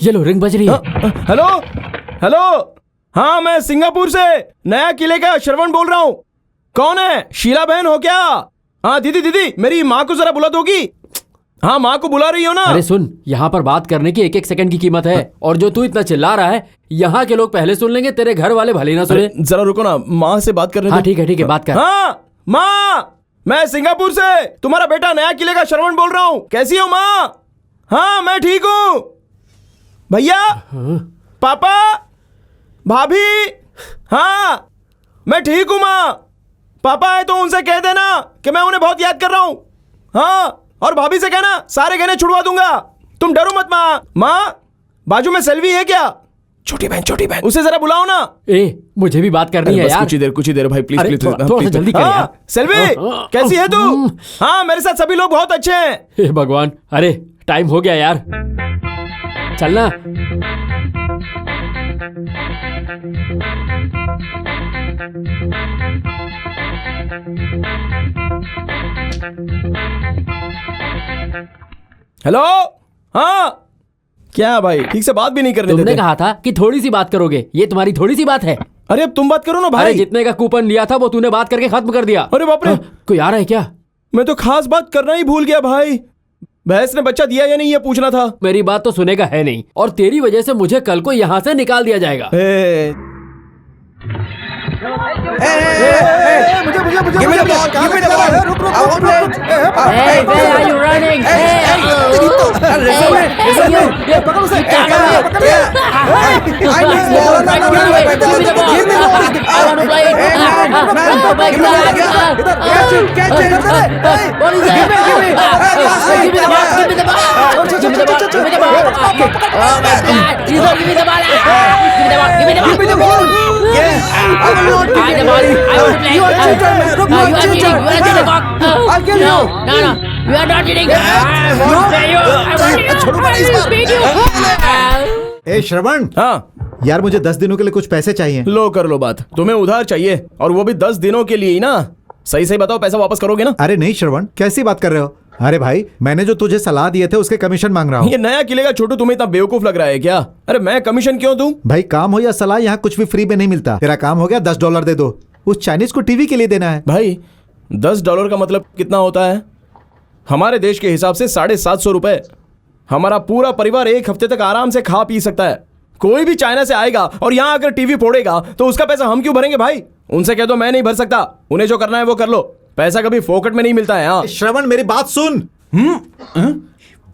ये लो रिंग बज रही है। हेलो हेलो, हाँ मैं सिंगापुर से नया किले का श्रवण बोल रहा हूँ। कौन है? शीला बहन हो क्या? हाँ दीदी दीदी, मेरी माँ को जरा बुला दोगी? हाँ माँ को बुला रही हो ना? अरे सुन, यहाँ पर बात करने की एक एक सेकंड की कीमत है, और जो तू इतना चिल्ला रहा है यहाँ के लोग पहले सुन लेंगे, तेरे घर वाले भले ना सुने। जरा रुको ना, माँ से बात करने दो। हाँ ठीक है बात कर। हाँ माँ, मैं सिंगापुर से तुम्हारा बेटा नया किले का श्रवण बोल रहा हूँ। कैसी हो माँ? हाँ मैं ठीक हूँ। भैया, पापा, भाभी, हाँ मैं ठीक हूँ माँ। पापा है तो उनसे कह देना कि मैं उन्हें बहुत याद कर रहा हूँ। हाँ, और भाभी से कहना सारे गहने छुड़वा दूंगा। तुम डरो मत माँ। माँ, बाजू में सेल्वी है क्या? छोटी बहन, उसे जरा बुलाओ ना। मुझे भी बात करनी है यार। कुछ ही देर भाई, प्लीज प्लीज थोड़ा जल्दी कर यार। सेल्वी, कैसी है तू? हाँ मेरे साथ सभी लोग बहुत अच्छे हैं। हे भगवान, अरे टाइम हो गया यार, चलना। हेलो, हाँ क्या भाई, ठीक से बात भी नहीं करने तुमने देते। कहा था कि थोड़ी सी बात करोगे, ये तुम्हारी थोड़ी सी बात है। अरे अब तुम बात करो ना भाई। अरे जितने का कूपन लिया था वो तूने बात करके खत्म कर दिया। अरे बाप रे, कोई आ रहा है क्या? मैं तो खास बात करना ही भूल गया भाई। भैंस ने बच्चा दिया या नहीं ये पूछना था। मेरी बात तो सुनेगा है नहीं, और तेरी वजह से मुझे कल को यहाँ से निकाल दिया जाएगा। ए श्रवण, हाँ यार मुझे 10 दिनों के लिए कुछ पैसे चाहिए। लो कर लो बात। तुम्हें उधार चाहिए और वो भी 10 दिनों के लिए ही ना? सही बताओ, पैसा वापस करोगे ना? अरे नहीं श्रवण, कैसी बात कर रहे हो? अरे भाई, मैंने जो तुझे सलाह दिए थे उसके कमीशन मांग रहा हूँ। ये नया किले का छोटू तुम्हें इतना बेवकूफ लग रहा है क्या? अरे मैं कमीशन क्यों दूं? भाई काम हो या सलाह, यहाँ कुछ भी फ्री में नहीं मिलता। तेरा काम हो गया, $10 दे दो। उस चाइनीज को टीवी के लिए देना है। भाई $10 का मतलब कितना होता है? हमारे देश के हिसाब से 750 रुपए। हमारा पूरा परिवार एक हफ्ते तक आराम से खा पी सकता है। कोई भी चाइना से आएगा और यहाँ अगर टीवी फोड़ेगा तो उसका पैसा हम क्यों भरेंगे भाई? उनसे कह दो मैं नहीं भर सकता, उन्हें जो करना है वो कर लो। पैसा कभी फोकट में नहीं मिलता है। हाँ श्रवण, मेरी बात सुन।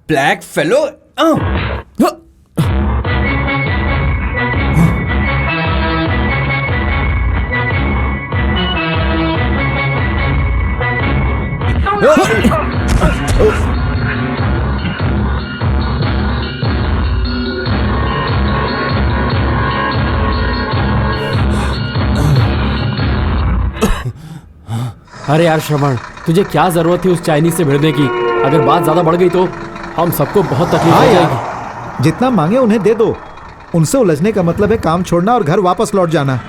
ब्लैक फेलो, अरे यार श्रवण, तुझे क्या जरूरत थी उस चाइनीज से भिड़ने की? अगर बात ज्यादा बढ़ गई तो हम सबको बहुत तकलीफ हो जाएगी। जितना मांगे उन्हें दे दो। उनसे उलझने का मतलब है काम छोड़ना और घर वापस लौट जाना।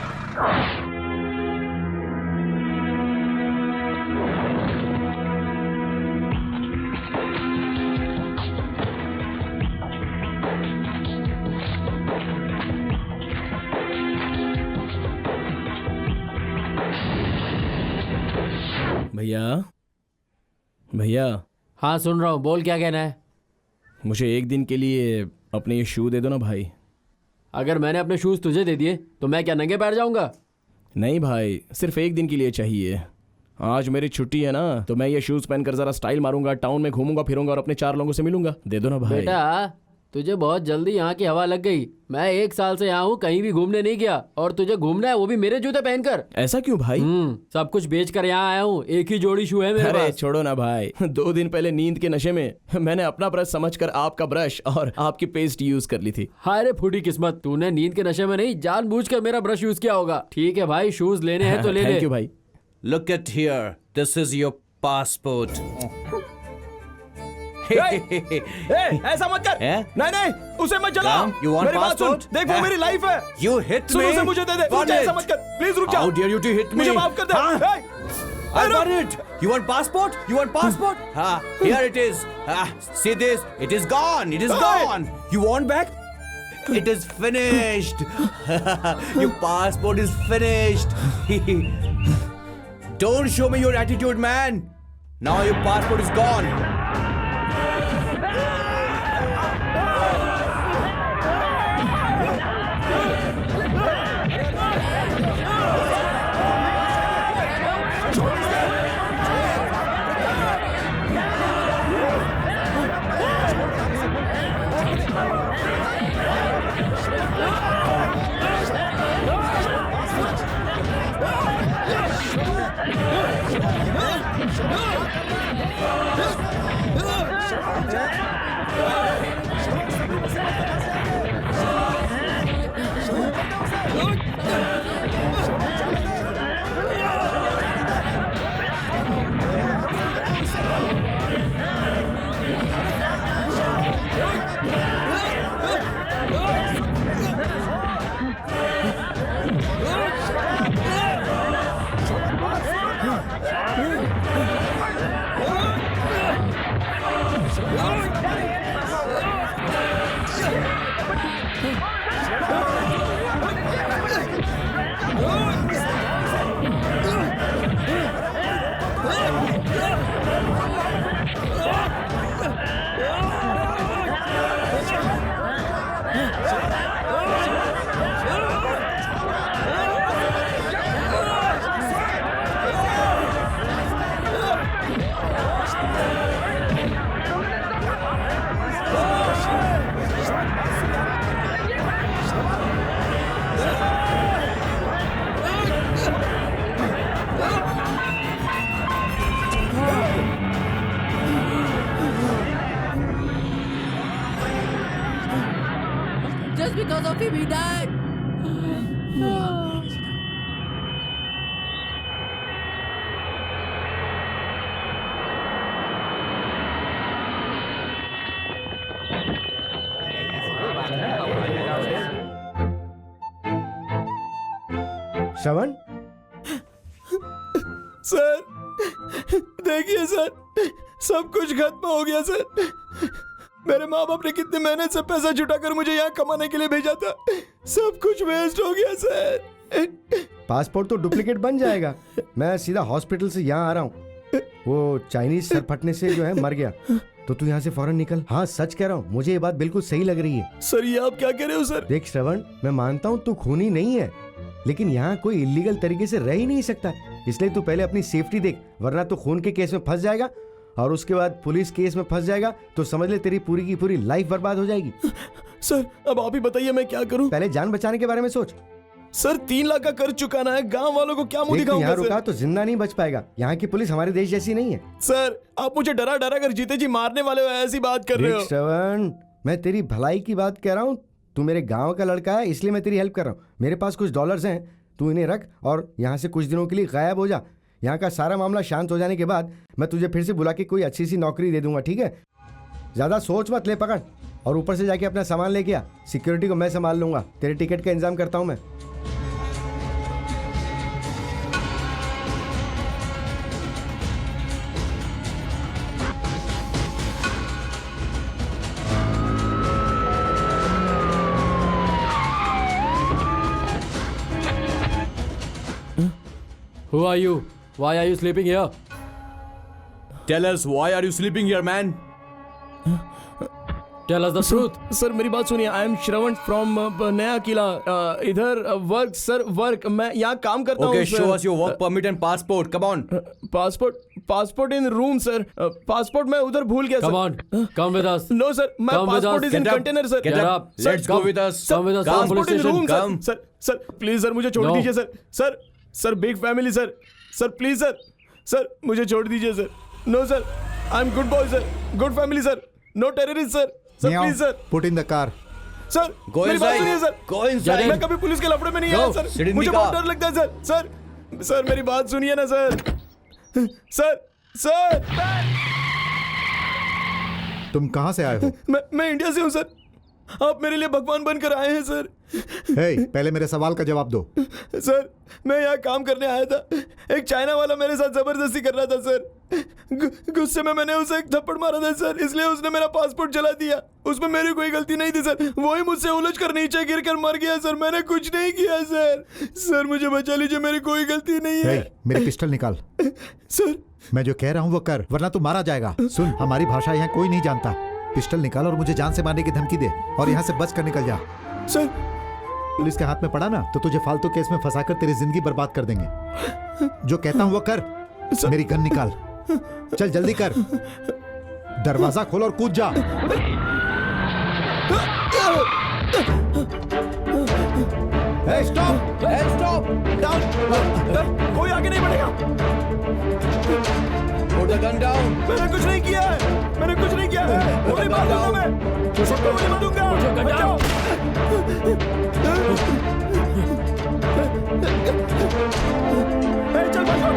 भैया, हाँ सुन रहा हूँ, बोल क्या कहना है? मुझे एक दिन के लिए अपने ये शू दे दो ना भाई। अगर मैंने अपने शूज तुझे दे दिए तो मैं क्या नंगे पैर जाऊंगा? नहीं भाई, सिर्फ एक दिन के लिए चाहिए। आज मेरी छुट्टी है ना, तो मैं ये शूज पहनकर जरा स्टाइल मारूंगा, टाउन में घूमूंगा फिरूंगा और अपने 4 लोगों से मिलूंगा। दे दो ना भाई। बेटा, तुझे बहुत जल्दी यहाँ की हवा लग गई। मैं 1 साल से यहाँ हूँ, कहीं भी घूमने नहीं गया, और तुझे घूमना है वो भी मेरे जूते पहनकर। ऐसा क्यों भाई? सब कुछ बेच कर यहाँ आया हूँ, एक ही जोड़ी शू है मेरे अरे पास। छोड़ो ना भाई। 2 दिन पहले नींद के नशे में मैंने अपना ब्रश समझकर आपका ब्रश और आपकी पेस्ट यूज कर ली थी। हाय रे फूटी किस्मत, तूने नींद के नशे में नहीं, जानबूझकर मेरा ब्रश यूज किया होगा। ठीक है भाई, शूज लेने हैं तो ले ले। थैंक यू भाई। look at here, this is your passport. ऐसा मत कर। नहीं नहीं, उसे मत जला। You want मेरी बात सुन, passport? देख वो मेरी लाइफ है। You hit soon, me. उसे मुझे दे दे। Burn ऐसा it. मत कर, प्लीज रुक जा। How dare you to hit me? मुझे माफ कर दे। हाँ? Hey! I burn it. You want passport? You want passport? Here it is. See this? It is gone. It is gone. You want back? It is finished. Your passport is finished. Don't show me your attitude, man. Now your passport is gone. Just because of him, he died. Shravan sir, देखिए sir, सब कुछ खत्म हो गया sir. मेरे माँ बाप ने कितनी मेहनत से पैसा जुटाकर मुझे यहाँ कमाने के लिए भेजा था, सब कुछ वेस्ट हो गया सर। पासपोर्ट तो डुप्लीकेट बन जाएगा। मैं सीधा हॉस्पिटल से यहाँ आ रहा हूँ। वो चाइनीज सर फटने से जो है मर गया, तो तू यहाँ से फौरन निकल। हाँ सच कह रहा हूँ, मुझे ये बात बिल्कुल सही लग रही है। सर ये आप क्या कह रहे हो सर? देख श्रवण, मैं मानता हूँ तू खूनी नहीं है, लेकिन यहाँ कोई इलीगल तरीके से रह ही नहीं सकता, इसलिए तू पहले अपनी सेफ्टी देख, वरना तो खून के केस में फंस जाएगा और उसके बाद पुलिस केस में फंस जाएगा तो समझ ले तेरी पूरी की पूरी लाइफ बर्बाद हो जाएगी। सर अब आप ही बताइए मैं क्या करूं? पहले जान बचाने के बारे में सोच। सर 3 लाख का कर्ज चुकाना है, गांव वालों को क्या मुंह दिखाऊंगा? यहाँ सर रुका तो जिंदा नहीं बच पाएगा। यहाँ की पुलिस हमारे देश जैसी नहीं है। सर आप मुझे डरा डरा कर जीते जी मारने वाले हो, ऐसी बात कर रहे हो? श्रवण, मैं तेरी भलाई की बात कह रहा हूँ। तू मेरे गाँव का लड़का है, इसलिए मैं तेरी हेल्प कर रहा हूँ। मेरे पास कुछ डॉलर्स हैं, तू इन्हें रख और यहाँ से कुछ दिनों के लिए गायब हो जा। यहाँ का सारा मामला शांत हो जाने के बाद मैं तुझे फिर से बुला के कोई अच्छी सी नौकरी दे दूंगा, ठीक है? ज़्यादा सोच मत, ले पकड़ और ऊपर से जाके अपना सामान लेके आ। सिक्योरिटी को मैं संभाल लूंगा, तेरे टिकट का इंतजाम करता हूँ मैं। Who are you? Why are you sleeping here? Tell us, why are you sleeping here, man? Tell us the truth. Sir मेरी बात सुनिए, आई एम श्रवण फ्रॉम नया किला। इधर वर्क सर, वर्क। मैं यहाँ काम करता हूँ। Okay, show us your work permit and passport. Come on. Passport in room sir. Passport मैं उधर भूल गया। Come on, come with us. No sir, my Come with passport us. is in Get up. container sir. Get Get up. up. Let's go with us. Come with us. Come police passport in station. Room Come. Sir please sir मुझे छोड़ No. दीजिए sir. Sir big family sir please sir मुझे छोड़ दीजिए sir. No sir, I am good boy sir, good family sir, no terrorist sir please sir. Put in the car. Sir Go मेरी बात inside. सुनिए sir. Go inside. मैं कभी police के लफड़े में नहीं Go. आया Sit सर, in मुझे the बहुत car. डर लगता है सर मेरी बात सुनिए ना सर। तुम कहाँ से आए हो? मैं इंडिया से हूँ सर। आप मेरे लिए भगवान बनकर आए हैं सर। हे, पहले मेरे सवाल का जवाब दो। सर मैं यहाँ काम करने आया था, एक चाइना वाला मेरे साथ जबरदस्ती कर रहा था सर। गुस्से में मैंने उसे एक थप्पड़ मारा था सर, इसलिए उसने मेरा पासपोर्ट जला दिया। उसमें मेरी कोई गलती नहीं थी सर, वही मुझसे उलझ कर नीचे गिर कर मर गया सर। मैंने कुछ नहीं किया सर। सर मुझे बचा लीजिए, मेरी कोई गलती नहीं है। मेरे पिस्टल निकाल। सर मैं जो कह रहा हूँ वो कर, वरना तू मारा जाएगा। सुन, हमारी भाषा यहाँ कोई नहीं जानता। पिस्टल निकाल और मुझे जान से मारने की धमकी दे, और यहाँ से बच कर निकल जा। सर पुलिस के हाथ में पड़ा ना तो तुझे फालतू केस में फंसाकर तेरी जिंदगी बर्बाद कर देंगे। जो कहता हूँ वो कर। मेरी गन निकाल, चल जल्दी कर। दरवाजा खोल और कूद जा। स्टॉप स्टॉप डाउन, कोई आगे नहीं बढ़ेगा। Put the gun down. मैंने कुछ नहीं किया है, मैंने कुछ नहीं किया है। गोली मार दूंगा मैं, सबको गोली मार दूंगा। बचाओ। चल भागो।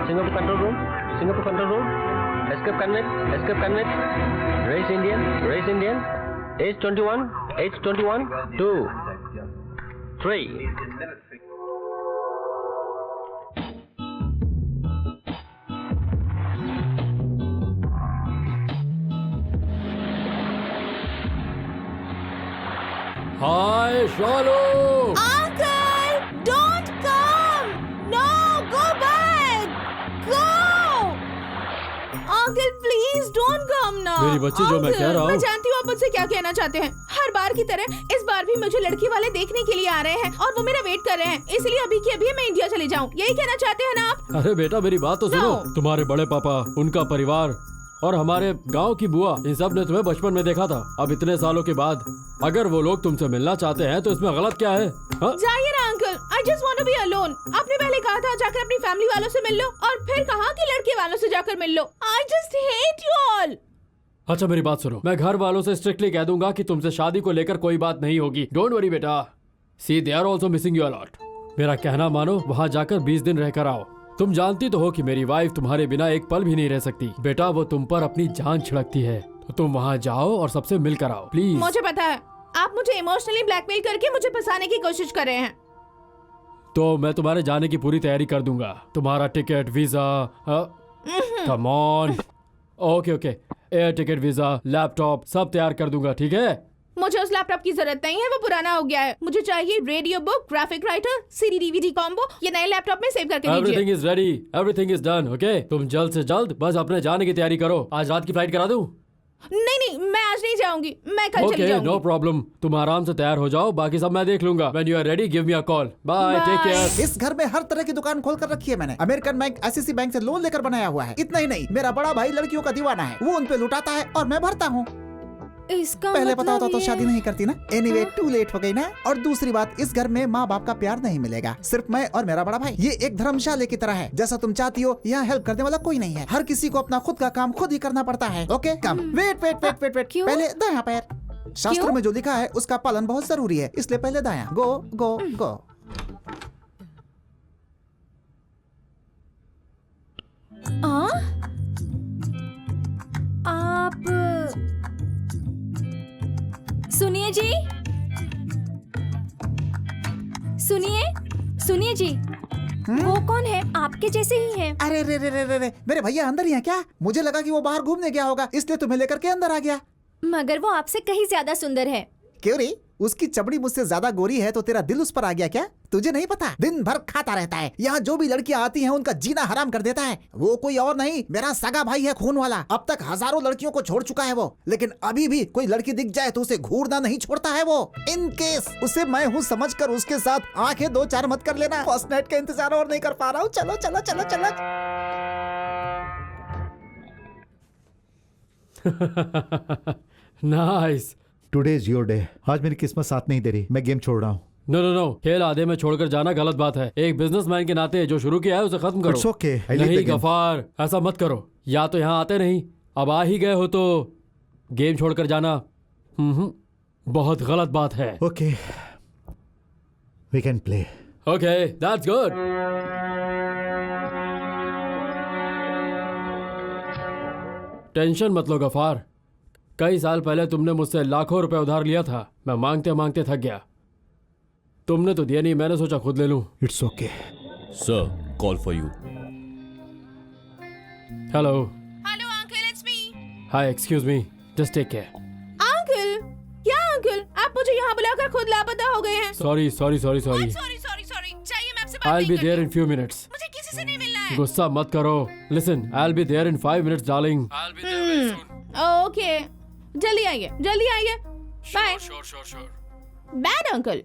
Singapore control room, Singapore control room. Escape convict. Race Indian. Age 21, 2, 3. Hi Shalu. Uncle, don't come! No, go back! Go! Uncle, please don't come now. मेरी बच्ची, जो मैं Uncle, कह रहा हूँ। मैं जानती हूँ आप मुझसे क्या कहना चाहते हैं। हर बार की तरह इस बार भी मुझे लड़की वाले देखने के लिए आ रहे हैं और वो मेरा वेट कर रहे हैं, इसलिए अभी के अभी मैं इंडिया चली जाऊँ। यही कहना चाहते हैं ना आप? अरे बेटा, मेरी बात तो सुनो। No. तुम्हारे बड़े पापा, उनका परिवार और हमारे गांव की बुआ, इन सब ने तुम्हें बचपन में देखा था। अब इतने सालों के बाद अगर वो लोग तुमसे मिलना चाहते हैं तो इसमें गलत क्या है? हाँ? जाइए ना uncle, I just want to be alone. आपने पहले कहा था जाकर अपनी फैमिली वालों से मिल लो, और फिर कहा कि लड़के वालों से जाकर मिल लो। I just hate you all. अच्छा मेरी बात सुनो, मैं घर वालों से स्ट्रिक्टली कह दूंगा कि तुमसे शादी को लेकर कोई बात नहीं होगी। डोंट वरी बेटा। See they are also missing you a lot. मेरा कहना मानो, वहाँ जाकर 20 दिन रहकर आओ। तुम जानती तो हो कि मेरी वाइफ तुम्हारे बिना एक पल भी नहीं रह सकती। बेटा, वो तुम पर अपनी जान छिड़कती है, तो तुम वहाँ जाओ और सबसे मिलकर आओ प्लीज। मुझे पता है आप मुझे इमोशनली ब्लैकमेल करके मुझे फंसाने की कोशिश कर रहे हैं। तो मैं तुम्हारे जाने की पूरी तैयारी कर दूंगा। तुम्हारा ticket, visa, come on. Okay, air ticket, visa, laptop सब तैयार कर दूंगा, ठीक है? मुझे उस लैपटॉप की जरूरत नहीं है, वो पुराना हो गया है। मुझे चाहिए radio book, graphic writer, CD DVD combo. ये नए लैपटॉप में सेव करके दीजिए। Everything is ready, everything is done. Okay, तुम जल्द से जल्द बस अपने जाने की तैयारी करो। आज रात की फ्लाइट करा दूं? नहीं, मैं आज नहीं जाऊंगी, मैं कल चली ओके, जाऊंगी। No problem. तुम आराम से तैयार हो जाओ, बाकी सब मैं देख लूंगा। When you are ready give me a call. Bye, take care. इस घर में हर तरह की दुकान खोल कर रखी है मैंने। अमेरिकन बैंक, ICICI बैंक से लोन लेकर बनाया हुआ है। इतना ही नहीं, मेरा बड़ा भाई लड़कियों का दीवाना है, वो उन पे लुटाता है और मैं भरता हूँ। इसका पहले मतलब पता होता तो ये- शादी नहीं करती ना। एनीवे, टू लेट हो गई ना। और दूसरी बात, इस घर में माँ बाप का प्यार नहीं मिलेगा, सिर्फ मैं और मेरा बड़ा भाई। ये एक धर्मशाला की तरह है, जैसा तुम चाहती हो। यहाँ हेल्प करने वाला कोई नहीं है, हर किसी को अपना खुद का काम खुद ही करना पड़ता है। ओके, कम। वेट, क्यों? पहले दायां पैर। शास्त्र क्यों? में जो लिखा है उसका पालन बहुत जरूरी है, इसलिए पहले दायां। गो गो गो। आप सुनिए जी, सुनिए जी, वो कौन है? आपके जैसे ही है। अरे रे रे रे रे रे, मेरे भैया अंदर ही हैं क्या? मुझे लगा कि वो बाहर घूमने गया होगा, इसलिए तुम्हें लेकर के अंदर आ गया। मगर वो आपसे कहीं ज्यादा सुंदर है। क्यों रे? उसकी चमड़ी मुझसे ज्यादा गोरी है तो तेरा दिल उस पर आ गया क्या? तुझे नहीं पता, दिन भर खाता रहता है। यहाँ जो भी लड़कियाँ आती हैं उनका जीना हराम कर देता है। वो कोई और नहीं, मेरा सगा भाई है, खून वाला। अब तक हजारों लड़कियों को छोड़ चुका है वो, लेकिन अभी भी कोई लड़की दिख जाए तो उसे घूरना नहीं छोड़ता है वो। इन केस उसे मैं हूँ समझकर उसके साथ आंखें दो चार मत कर लेना। फर्स्ट नाइट का इंतजार और नहीं कर पा रहा हूँ। चलो चलो चलो चलो। Nice. Today is your day. आज मेरी किस्मत साथ नहीं दे रही, मैं गेम छोड़ रहा हूँ। नो, खेल आधे में छोड़कर जाना गलत बात है। एक बिजनेसमैन के नाते जो शुरू किया है उसे खत्म करो। It's okay, I leave नहीं the game. गफार, ऐसा मत करो। या तो यहाँ आते नहीं, अब आ ही गए हो तो गेम छोड़कर जाना बहुत गलत बात है। Okay, we can play. Okay, that's good. Tension मत लो गफार, कई साल पहले तुमने मुझसे लाखों रुपए उधार लिया था। मैं मांगते मांगते थक गया। तुमने तो दिया नहीं, मैंने सोचा खुद ले लूं। It's okay. Sir, call for you. Hello, hello uncle, it's me. Hi, excuse me, just take care. Uncle, क्या अंकल, आप मुझे यहाँ बुलाकर खुद लापता हो गए हैं। Sorry sorry sorry sorry. Sorry sorry sorry, चाहिए मैं आपसे बात आई नहीं बी करती। There in few minutes. मुझे किसी से नहीं मिलना है। गुस्सा मत करो। Listen, I be there in 5 minutes darling. I be there very soon. Okay, जल्दी आइए, जल्दी आइए। Bye. Sure sure sure. Bad uncle.